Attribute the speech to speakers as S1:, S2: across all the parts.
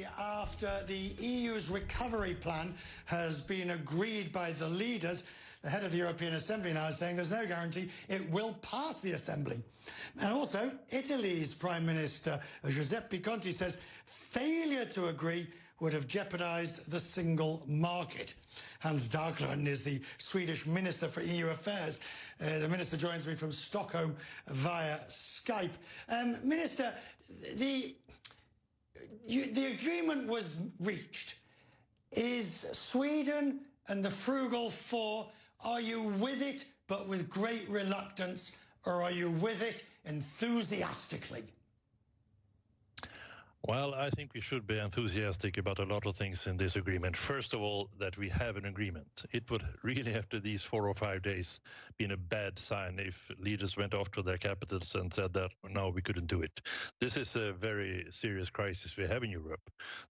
S1: day after the EU's recovery plan has been agreed by the leaders, the head of the European Assembly now is saying there's no guarantee it will pass the Assembly. And also, Italy's Prime Minister Giuseppe Conte says failure to agree would have jeopardised the single market. Hans Dahlgren is the Swedish Minister for EU Affairs. The Minister joins me from Stockholm via Skype. Minister, the agreement was reached. Is Sweden and the Frugal Four, are you with it but with great reluctance, or are you with it enthusiastically?
S2: Well, I think we should be enthusiastic about a lot of things in this agreement. First of all, that we have an agreement. It would really, after these 4 or 5 days, been a bad sign if leaders went off to their capitals and said that no, we couldn't do it. This is a very serious crisis we have in Europe.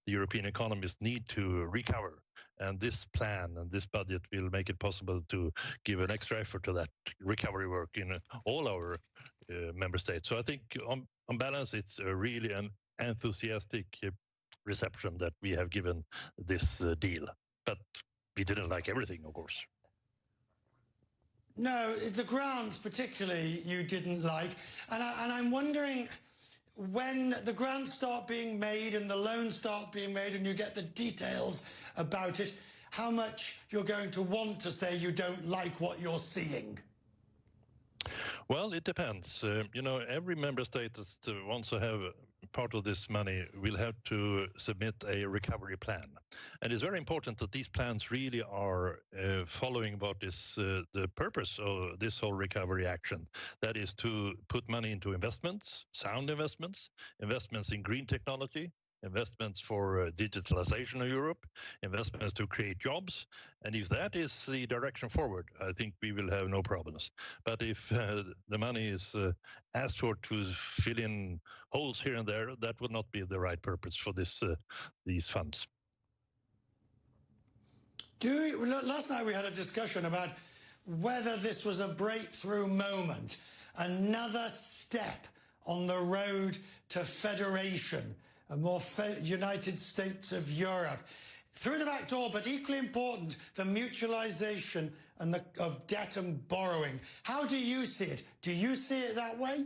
S2: The European economies need to recover, and this plan and this budget will make it possible to give an extra effort to that recovery work in all our member states. So I think on balance, it's really an enthusiastic reception that we have given this deal. But we didn't like everything, of course.
S1: No, the grants particularly you didn't like. And I'm wondering, when the grants start being made and the loans start being made and you get the details about it, how much you're going to want to say you don't like what you're seeing?
S2: Well, it depends. Every member state that wants to have part of this money will have to submit a recovery plan. And it's very important that these plans really are following what is the purpose of this whole recovery action. That is to put money into investments, sound investments, investments in green technology, investments for digitalization of Europe, investments to create jobs. And if that is the direction forward, I think we will have no problems. But if the money is asked for to fill in holes here and there, that would not be the right purpose for these funds.
S1: Last night we had a discussion about whether this was a breakthrough moment, another step on the road to federation, a more United States of Europe. Through the back door, but equally important, the mutualization of debt and borrowing. How do you see it? Do you see it that way?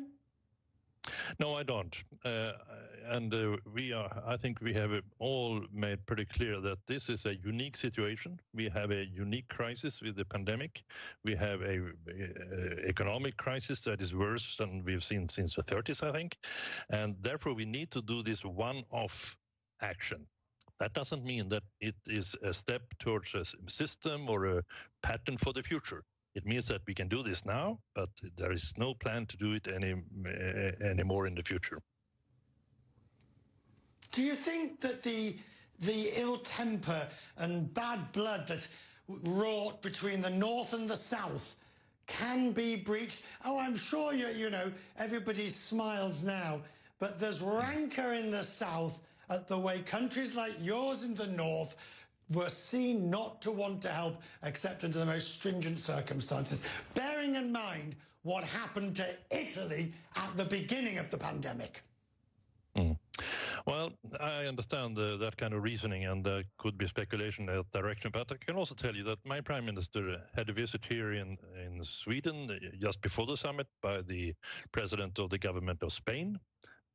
S2: No, I don't. I think we have all made pretty clear that this is a unique situation. We have a unique crisis with the pandemic. We have a economic crisis that is worse than we've seen since the 30s, I think. And therefore, we need to do this one-off action. That doesn't mean that it is a step towards a system or a pattern for the future. It means that we can do this now, but there is no plan to do it anymore in the future.
S1: Do you think that the ill temper and bad blood that wrought between the North and the South can be breached? Oh, I'm sure everybody smiles now, but there's rancor in the South at the way countries like yours in the North were seen not to want to help except under the most stringent circumstances, bearing in mind what happened to Italy at the beginning of the pandemic.
S2: Well, I understand that kind of reasoning, and there could be speculation in that direction, but I can also tell you that my Prime Minister had a visit here in Sweden just before the summit by the President of the government of Spain,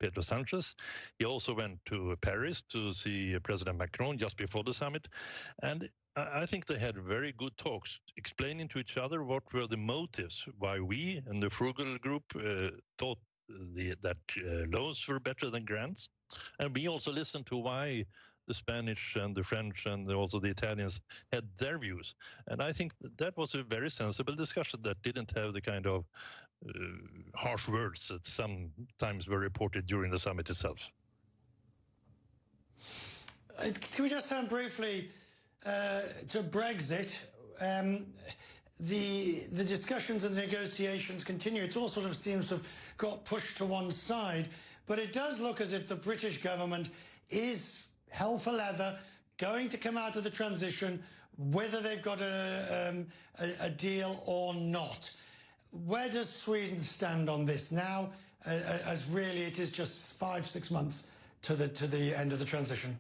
S2: Pedro Sanchez. He also went to Paris to see President Macron just before the summit. And I think they had very good talks, explaining to each other what were the motives, why we and the Frugal Group thought that loans were better than grants. And we also listened to why the Spanish and the French and also the Italians had their views. And I think that was a very sensible discussion that didn't have the kind of harsh words that sometimes were reported during the summit itself.
S1: Can we just turn briefly to Brexit? The discussions and negotiations continue. It all sort of seems to have got pushed to one side, but it does look as if the British government is hell for leather, going to come out of the transition, whether they've got a deal or not. Where does Sweden stand on this now, as really it is just 5-6 months to the end of the transition?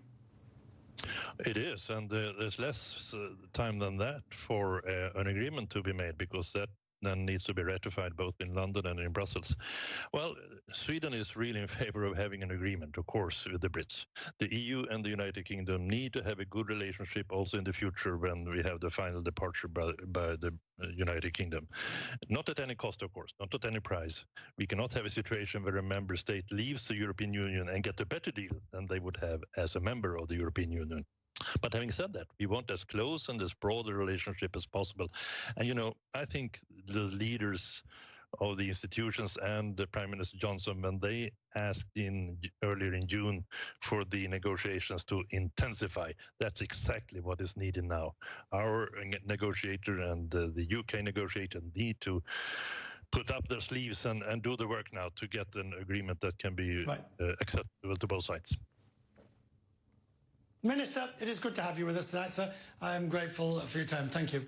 S2: It is, and there's less time than that for an agreement to be made, because that then needs to be ratified both in London and in Brussels. Well, Sweden is really in favor of having an agreement, of course, with the Brits. The EU and the United Kingdom need to have a good relationship also in the future when we have the final departure by the United Kingdom. Not at any cost, of course, not at any price. We cannot have a situation where a member state leaves the European Union and get a better deal than they would have as a member of the European Union. But having said that, we want as close and as broad a relationship as possible. And, you know, I think the leaders of the institutions and Prime Minister Johnson, when they asked earlier in June for the negotiations to intensify, that's exactly what is needed now. Our negotiator and the UK negotiator need to put up their sleeves and do the work now to get an agreement that can be acceptable to both sides.
S1: Minister, it is good to have you with us tonight, sir. I am grateful for your time. Thank you.